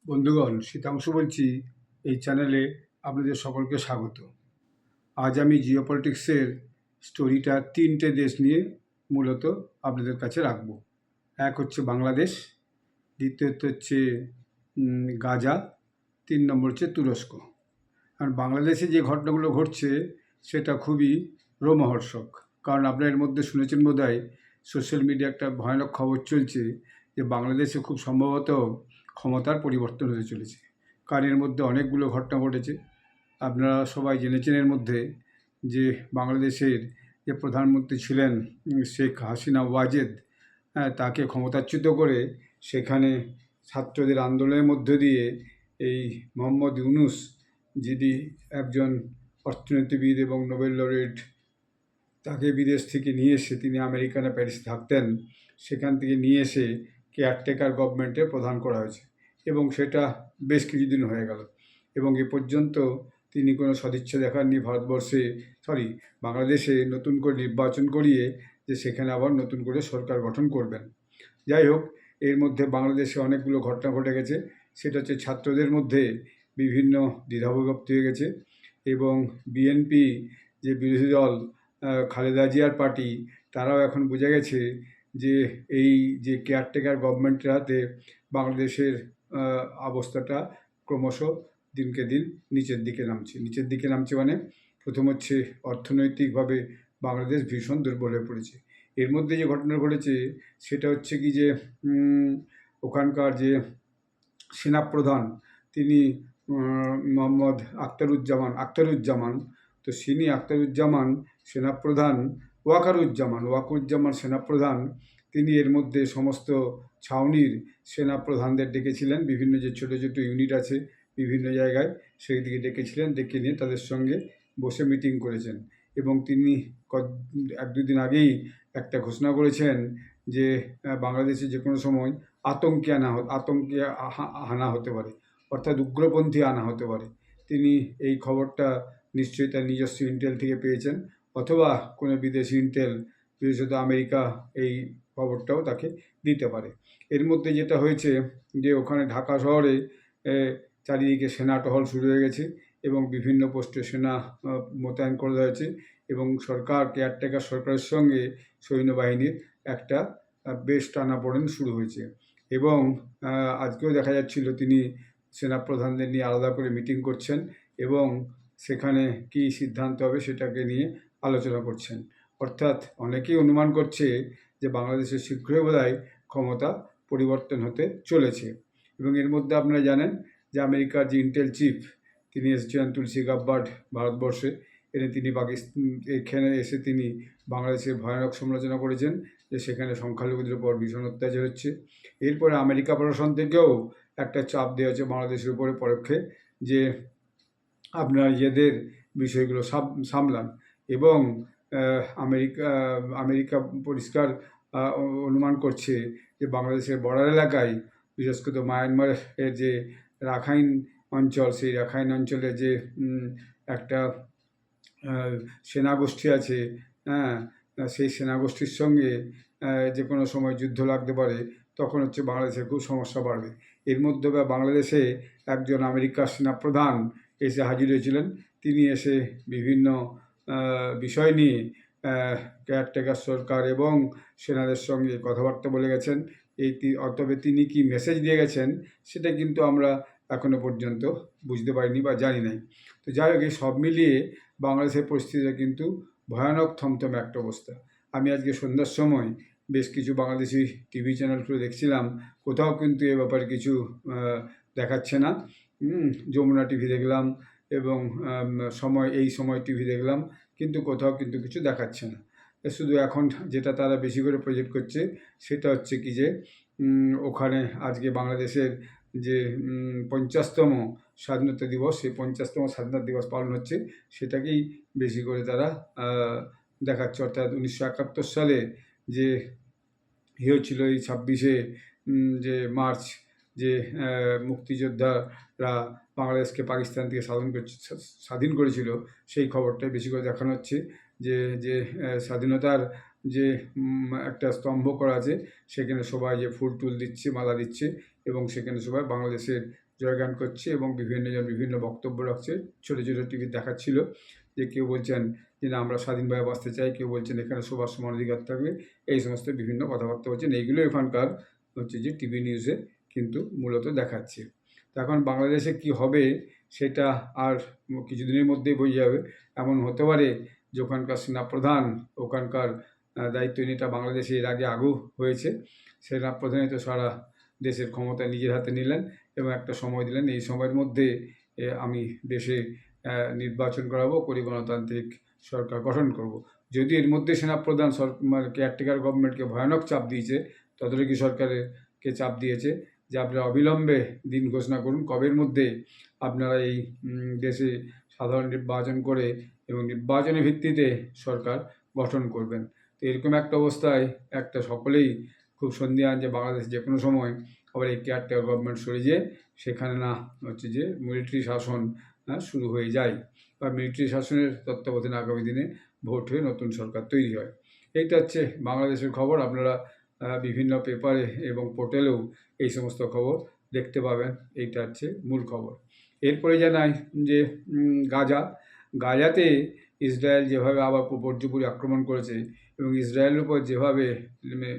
বন্ধুগণ, শীতাংশু বলছি। এই চ্যানেলে আপনাদের সকলকে স্বাগত। আজ আমি জিওপলিটিক্সের স্টোরিটা তিনটে দেশ নিয়ে মূলত আপনাদের কাছে রাখব। এক হচ্ছে বাংলাদেশ, দ্বিতীয়ত হচ্ছে গাজা, 3 নম্বর হচ্ছে তুরস্ক। আর বাংলাদেশে যে ঘটনাগুলো ঘটছে সেটা খুবই রোমহর্ষক। কারণ আপনারা এর মধ্যে শুনেছেন বোধহয়, সোশ্যাল মিডিয়া একটা ভয়ানক খবর চলছে যে বাংলাদেশে খুব সম্ভবত ক্ষমতার পরিবর্তন হতে চলেছে। কারণ এর মধ্যে অনেকগুলো ঘটনা ঘটেছে। আপনারা সবাই জেনেছেন এর মধ্যে যে বাংলাদেশের যে প্রধানমন্ত্রী ছিলেন শেখ হাসিনা ওয়াজেদ, তাকে ক্ষমতাচ্যুত করে সেখানে ছাত্রদের আন্দোলনের মধ্য দিয়ে এই মোহাম্মদ ইউনূস, যিনি একজন অর্থনীতিবিদ এবং নোবেল লরেট, তাকে বিদেশ থেকে নিয়ে এসে, তিনি আমেরিকানে প্যারিসে থাকতেন, সেখান থেকে নিয়ে এসে কেয়ারটেকার গভর্নমেন্টের প্রধান করা হয়েছে এবং সেটা বেশ কিছুদিন হয়ে গেল। এবং এ পর্যন্ত তিনি কোনো সদিচ্ছা দেখাননি বাংলাদেশে নতুন করে নির্বাচন করিয়ে যে সেখানে আবার নতুন করে সরকার গঠন করবেন। যাই হোক, এর মধ্যে বাংলাদেশে অনেকগুলো ঘটনা ঘটে গেছে। সেটা হচ্ছে ছাত্রদের মধ্যে বিভিন্ন দ্বিধাবিভক্তি হয়ে গেছে এবং বিএনপি, যে বিরোধী দল, খালেদা জিয়ার পার্টি, তারাও এখন বুঝে গেছে যে এই যে কেয়ারটেকার গভর্নমেন্টের হাতে বাংলাদেশের অবস্থাটা ক্রমশ দিনকে দিন নিচের দিকে নামছে মানে প্রথম হচ্ছে অর্থনৈতিকভাবে বাংলাদেশ ভীষণ দুর্বল হয়ে পড়েছে। এর মধ্যে যে ঘটনা ঘটেছে সেটা হচ্ছে কি যে ওখানকার যে সেনাপ্রধান, তিনি মোহাম্মদ আখতারুজ্জামান, তো আখতারুজ্জামান সেনাপ্রধান, ওয়াকারুজ্জামান সেনাপ্রধান, তিনি এর মধ্যে সমস্ত ছাউনির সেনাপ্রধানদের ডেকেছিলেন। বিভিন্ন যে ছোটো ছোটো ইউনিট আছে বিভিন্ন জায়গায়, সেই দিকে ডেকেছিলেন, ডেকে নিয়ে তাদের সঙ্গে বসে মিটিং করেছেন। এবং তিনি এক দুদিন আগেই একটা ঘোষণা করেছেন যে বাংলাদেশে যে কোনো সময় আতঙ্কে হানা হতে পারে, অর্থাৎ উগ্রপন্থী আনা হতে পারে। তিনি এই খবরটা নিশ্চয়ই তার নিজস্ব ইন্টেল থেকে পেয়েছেন, অথবা কোনো বিদেশি ইন্টেল, বিশেষত আমেরিকা, এই খবরটাও তাকে দিতে পারে। এর মধ্যে যেটা হয়েছে যে ওখানে ঢাকা শহরে চারিদিকে সেনা টহল শুরু হয়ে গেছে এবং বিভিন্ন পোস্টে সেনা মোতায়েন করা হয়েছে এবং কেয়ারটেকার সরকারের সঙ্গে সৈন্যবাহিনীর একটা বেশ টানাপোড়েন শুরু হয়েছে। এবং আজকেও দেখা যাচ্ছিল তিনি সেনাপ্রধানদের নিয়ে আলাদা করে মিটিং করছেন এবং সেখানে কী সিদ্ধান্ত হবে সেটাকে নিয়ে আলোচনা করছেন। অর্থাৎ অনেকেই অনুমান করছে যে বাংলাদেশের শীঘ্রই বোধহয় ক্ষমতা পরিবর্তন হতে চলেছে। এবং এর মধ্যে আপনারা জানেন যে আমেরিকার যে ইন্টেল চিফ, তিনি এসেছিলেন তুলসী গাব্বার্ড ভারতবর্ষে, তিনি এখানে এসে তিনি বাংলাদেশের ভয়ানক সমালোচনা করেছেন যে সেখানে সংখ্যালঘুদের উপর ভীষণ অত্যাচার হচ্ছে। এরপরে আমেরিকা প্রশাসন থেকেও একটা চাপ দেওয়া হচ্ছে বাংলাদেশের উপরে পরোক্ষে যে আপনারা নিজেদের বিষয়গুলো সামলান। এবং আমেরিকা পরিষ্কার অনুমান করছে যে বাংলাদেশের বর্ডার এলাকায়, বিশেষ করে মায়ানমারের যে রাখাইন অঞ্চল, সেই রাখাইন অঞ্চলে যে একটা সেনাগোষ্ঠী আছে, সেই সেনাগোষ্ঠীর সঙ্গে যে কোনো সময় যুদ্ধ লাগতে পারে, তখন হচ্ছে বাংলাদেশের খুব সমস্যা বাড়বে। এর মধ্যে বাংলাদেশে একজন আমেরিকার সেনাপ্রধান এসে হাজির হয়েছিলেন। তিনি এসে বিভিন্ন বিষয় নিয়ে কেয়ারটেকার সরকার এবং সেনাদের সঙ্গে কথাবার্তা বলে গেছেন। তবে তিনি কি মেসেজ দিয়ে গেছেন সেটা কিন্তু আমরা এখনো পর্যন্ত বুঝতে পারিনি বা জানি নাই। তো যাই হোক, এই সব মিলিয়ে বাংলাদেশের পরিস্থিতিটা কিন্তু ভয়ানক থমথমে একটা অবস্থা। আমি আজকে সন্ধ্যার সময় বেশ কিছু বাংলাদেশি টিভি চ্যানেলগুলো দেখছিলাম, কোথাও কিন্তু এ ব্যাপারে কিছু দেখাচ্ছে না। যমুনা টিভি দেখলাম এবং এই সময় টিভি দেখলাম, কিন্তু কোথাও কিন্তু কিছু দেখাচ্ছে না। শুধু এখন যেটা তারা বেশি করে প্রজেক্ট করছে সেটা হচ্ছে কি যে ওখানে আজকে বাংলাদেশের যে 50তম স্বাধীনতা দিবস, সেই 50তম স্বাধীনতা দিবস পালন হচ্ছে, সেটাকেই বেশি করে তারা দেখাচ্ছে। অর্থাৎ 1971 সালে যে হয়েছিল, এই 26শে যে মার্চ, যে মুক্তিযোদ্ধারা বাংলাদেশকে পাকিস্তান থেকে স্বাধীন করেছিল, সেই খবরটাই বেশি করে দেখানো হচ্ছে। যে স্বাধীনতার যে একটা স্তম্ভ করা আছে, সেখানে সবাই যে ফুল টুল দিচ্ছে, মালা দিচ্ছে এবং সেখানে সবাই বাংলাদেশের জয়গান করছে এবং বিভিন্নজন বিভিন্ন বক্তব্য রাখছে। ছোটো ছোটো টিভি দেখাচ্ছিল যে কেউ বলছেন যে না আমরা স্বাধীনভাবে বাঁচতে চাই, কেউ বলছেন এখানে সবার সমান অধিকার থাকবে, এই সমস্ত বিভিন্ন কথাবার্তা বলছেন। এইগুলো এখানকার হচ্ছে যে টিভি নিউজে কিন্তু মূলত দেখাচ্ছে। তো এখন বাংলাদেশে কি হবে সেটা আর কিছুদিনের মধ্যেই বোঝা যাবে। এমন হতে পারে যে ওখানকার সেনাপ্রধান, ওখানকার দায়িত্ব নেতা বাংলাদেশে এর আগে আগেও হয়েছে, সেনাপ্রধানই তো সারা দেশের ক্ষমতা নিজের হাতে নিলেন এবং একটা সময় দিলেন, এই সময়ের মধ্যে আমি দেশে নির্বাচন করাবো, করে গণতান্ত্রিক সরকার গঠন করব। যদি এর মধ্যে সেনাপ্রধান মানে কেয়ারটেকার গভর্নমেন্টকে ভয়ানক চাপ দিয়েছে, তদারকি সরকারকে চাপ দিয়েছে যে আপনারা অবিলম্বে দিন ঘোষণা করুন কবের মধ্যে আপনারা এই দেশে সাধারণ নির্বাচন করে এবং নির্বাচনের ভিত্তিতে সরকার গঠন করবেন। তো এরকম একটা অবস্থায় একটা সকলেই খুব সন্দিহান যে বাংলাদেশ যে কোনো সময় আবার এই কেয়ারটেকার গভর্নমেন্ট সরে যেয়ে সেখানে না হচ্ছে যে মিলিটারি শাসন শুরু হয়ে যায় বা মিলিটারি শাসনের তত্ত্বাবধানে আগামী দিনে ভোট হয়ে নতুন সরকার তৈরি হয়। এইটা হচ্ছে বাংলাদেশের খবর। আপনারা বিভিন্ন পেপারে এবং পোর্টালেও এই সমস্ত খবর দেখতে পাবেন। এইটা হচ্ছে মূল খবর। এরপরে জানাই যে গাজাতে ইসরায়েল যেভাবে আবার পর্যুপুরি আক্রমণ করেছে এবং ইসরায়েলের উপর যেভাবে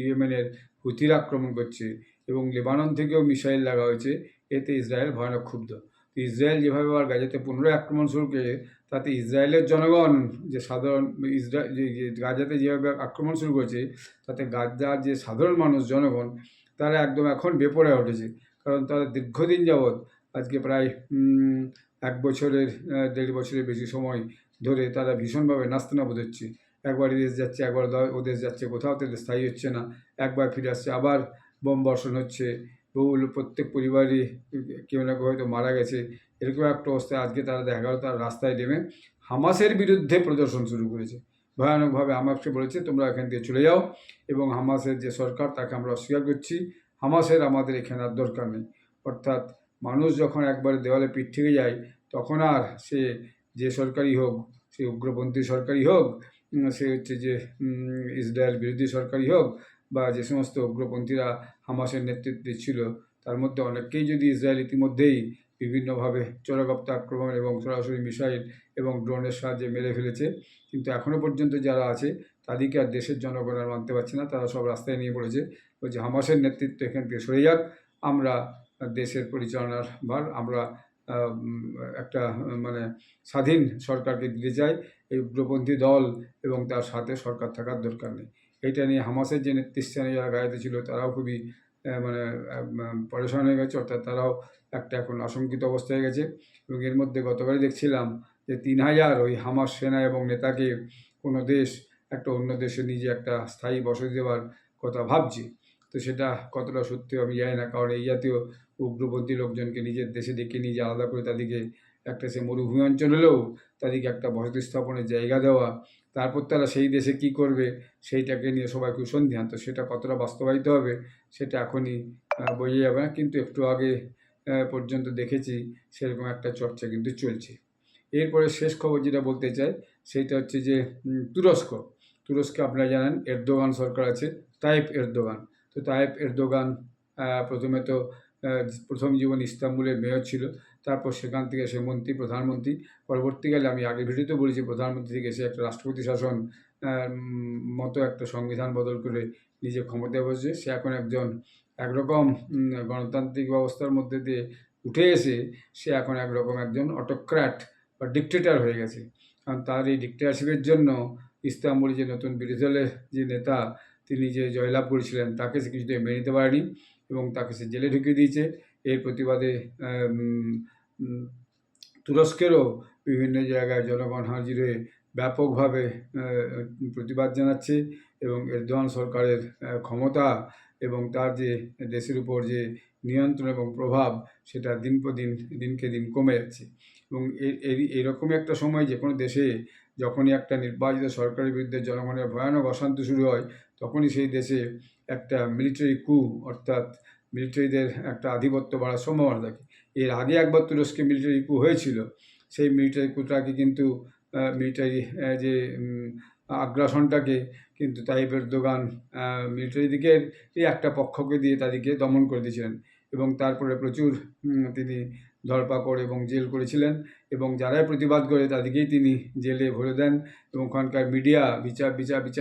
ইয়েমেনের হুথিরা আক্রমণ করছে এবং লেবানন থেকেও মিসাইল লাগা হয়েছে, এতে ইসরায়েল ভয়ানক ক্ষুব্ধ। ইসরায়েল যেভাবে আবার গাজাতে পুনরায় আক্রমণ শুরু করে, তাতে ইসরায়েলের জনগণ যে সাধারণ গাজাতে যেভাবে আক্রমণ শুরু করেছে, তাতে গাজার যে সাধারণ মানুষ জনগণ তারা একদম এখন বেপরোয়া উঠেছে। কারণ তারা দীর্ঘদিন যাবৎ আজকে প্রায় 1 বছরের 1.5 বছরের বেশি সময় ধরে তারা ভীষণভাবে নাস্তানাবুদ হচ্ছে। একবার এদেশ যাচ্ছে, একবার ওদেশ যাচ্ছে, কোথাও তাদের স্থায়ী হচ্ছে না, একবার ফিরে আসছে, আবার বোম বর্ষণ হচ্ছে, প্রত্যেক পরিবারই কেউ না কেউ হয়তো মারা গেছে। এরকম একটা অবস্থায় আজকে তারা দেখা গেল তারা রাস্তায় নেমে হামাসের বিরুদ্ধে প্রদর্শন শুরু করেছে। ভয়ানকভাবে হামাসকে বলেছে তোমরা এখান থেকে চলে যাও এবং হামাসের যে সরকার তাকে আমরা অস্বীকার করছি, হামাসের আমাদের এখানে আর দরকার নেই। অর্থাৎ মানুষ যখন একবার দেওয়ালে পিঠ থেকে যায়, তখন আর সে যে সরকারই হোক, সে উগ্রপন্থী সরকারই হোক, সে হচ্ছে যে ইসরায়েল বিরোধী সরকারই হোক, বা যে সমস্ত উগ্রপন্থীরা হামাসের নেতৃত্বে ছিল, তার মধ্যে অনেককেই যদি ইসরায়েল ইতিমধ্যেই বিভিন্নভাবে চোরাগপ্তা আক্রমণ এবং সরাসরি মিসাইল এবং ড্রোনের সাহায্যে মেরে ফেলেছে, কিন্তু এখনও পর্যন্ত যারা আছে তাদেরকে আর দেশের জনগণ আর মানতে পারছে না। তারা সব রাস্তায় নিয়ে পড়েছে, বলছে হামাসের নেতৃত্ব এখান থেকে সরে যাক, আমরা দেশের পরিচালনার ভার আমরা একটা মানে স্বাধীন সরকারকে দিতে চাই, এই উগ্রপন্থী দল এবং তার সাথে সরকার থাকার দরকার নেই। এইটা নিয়ে হামাসের যে নেতৃস্থানে যারা গাড়িতে ছিল তারাও খুবই মানে পরেশান হয়ে গেছে, অর্থাৎ তারাও একটা এখন আশঙ্কিত অবস্থায় হয়ে গেছে। এবং এর মধ্যে গতকালই দেখছিলাম যে 3000 ওই হামাস সেনা এবং নেতাকে কোনো দেশ একটা অন্য দেশে নিজে একটা স্থায়ী বসতি দেওয়ার কথা ভাবছে। তো সেটা কতটা সত্যি আমি জানি না, কারণ এই জাতীয় উগ্রপন্থী লোকজনকে নিজের দেশে ডেকে নিয়ে যে আলাদা করে তাদেরকে একটা সে মরুভূমি অঞ্চল হলেও তাদেরকে একটা বসতি স্থাপনের জায়গা দেওয়া, তারপর তারা সেই দেশে কী করবে সেইটাকে নিয়ে সবাই খুব সন্দিহান। তো সেটা কতটা বাস্তবায়িত হবে সেটা এখনই বোঝা যাবে না, কিন্তু একটু আগে পর্যন্ত দেখেছি সেরকম একটা চর্চা কিন্তু চলছে। এরপরে শেষ খবর যেটা বলতে চাই সেইটা হচ্ছে যে তুরস্কে আপনারা জানেন এরদোগান সরকার আছে, তাইপ এরদোগান। তো তাইপ এরদোগান প্রথমে তো প্রথম জীবন ইস্তাম্বুলের মেয়র ছিল, তারপর সেখান থেকে সে প্রধানমন্ত্রী। পরবর্তীকালে আমি আগের ভিডিওতে বলেছি প্রধানমন্ত্রী থেকে সে একটা রাষ্ট্রপতি শাসন মতো একটা সংবিধান বদল করে নিজে ক্ষমতায় বসেছে। সে এখন একরকম গণতান্ত্রিক ব্যবস্থার মধ্যে দিয়ে উঠে এসে সে এখন একজন অটোক্র্যাট বা ডিকটেটর হয়ে গেছে। কারণ তার এই ডিকটেটরশিপের জন্য ইস্তাম্বুলে যে নতুন বিরোধী দলের যে নেতা তিনি যে জয়লাভ করেছিলেন তাকে সে কিছুতেই মেনে নিতে পারেনি এবং তাকে সে জেলে ঢুকিয়ে দিয়েছে। এর প্রতিবাদে তুরস্কেরও বিভিন্ন জায়গায় জনগণ হাজির হয়ে ব্যাপকভাবে প্রতিবাদ জানাচ্ছে এবং এরদোয়ান সরকারের ক্ষমতা এবং তার যে দেশের উপর যে নিয়ন্ত্রণ এবং প্রভাব সেটা দিনকে দিন কমে যাচ্ছে। এবং এইরকমই একটা সময় যে কোনো দেশে যখনই একটা নির্বাচিত সরকারের বিরুদ্ধে জনগণের ভয়ানক অশান্তি শুরু হয়, তখনই সেই দেশে একটা মিলিটারি কু, অর্থাৎ মিলিটারিদের একটা আধিপত্য বাড়ার সম্ভাবনা থাকে। এর আগে একবার তুরস্কে মিলিটারি কু হয়েছিল, সেই মিলিটারি কুটাকে কিন্তু মিলিটারি যে আগ্রাসনটাকে কিন্তু তাইপ এরদোগান মিলিটারি দিকের একটা পক্ষকে দিয়ে তাদেরকে দমন করে দিয়েছিলেন। এবং তারপরে প্রচুর তিনি ধরপাকড় এবং জেল করেছিলেন, এবং যারাই প্রতিবাদ করে তাদেরকেই তিনি জেলে ভরে দেন, এবং ওখানকার মিডিয়া, বিচার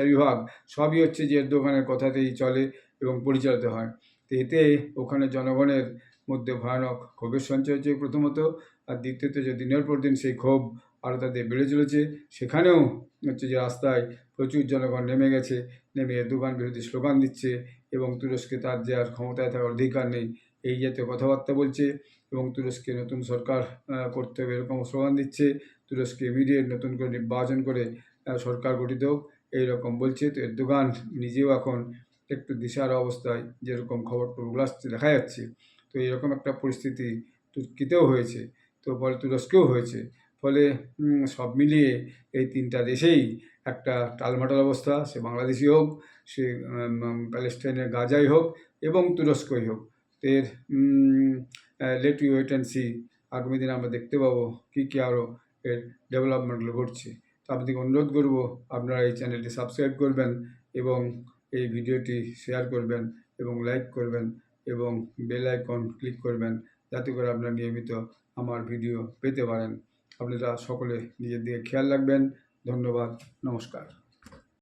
বিভাগ সবই হচ্ছে যে এরদোগানের কথাতেই চলে এবং পরিচালিত হয়। তো এতে ওখানে জনগণের মধ্যে ভয়ানক ক্ষোভের সঞ্চয় হচ্ছে প্রথমত, আর দ্বিতীয়ত যে দিনের পর দিন সেই ক্ষোভ আরও তাদের বেড়ে চলেছে। সেখানেও হচ্ছে যে রাস্তায় প্রচুর জনগণ নেমে গেছে, নেমে এরদোগান বিরোধী স্লোগান দিচ্ছে, এবং তুরস্কে তার যে আর ক্ষমতায় থাকার অধিকার নেই এই জাতীয় কথাবার্তা বলছে, এবং তুরস্কে নতুন সরকার করতে হবে এরকম স্লোগান দিচ্ছে, তুরস্কে ইমিডিয়েট নতুন করে নির্বাচন করে সরকার গঠিত হোক এইরকম বলছে। তো এরদোগান নিজেও এখন একটু দিশাহারা অবস্থায়, যেরকম খবর টবরগুলো আসছে দেখা যাচ্ছে। তো এইরকম একটা পরিস্থিতি তুর্কিতেও হয়েছে, তো ফলে তুরস্কেও হয়েছে। ফলে সব মিলিয়ে এই তিনটা দেশেই একটা টালমাটাল অবস্থা, সে বাংলাদেশই হোক, সে প্যালেস্টাইনের গাজাই হোক, এবং তুরস্কই হোক। এর let you wait and see, আগামী দিনে আমরা দেখতে পাবো কী আরও এর ডেভেলপমেন্টগুলো ঘটছে। তো আপনাদেরকে অনুরোধ করব আপনারা এই চ্যানেলটি সাবস্ক্রাইব করবেন, এবং এই ভিডিওটি শেয়ার করবেন, এবং লাইক করবেন, এবং বেল আইকন ক্লিক করবেন, যাতে করে আপনারা নিয়মিত আমার ভিডিও পেতে পারেন। আপনারা সকলে নিজের দিকে খেয়াল রাখবেন। ধন্যবাদ, নমস্কার।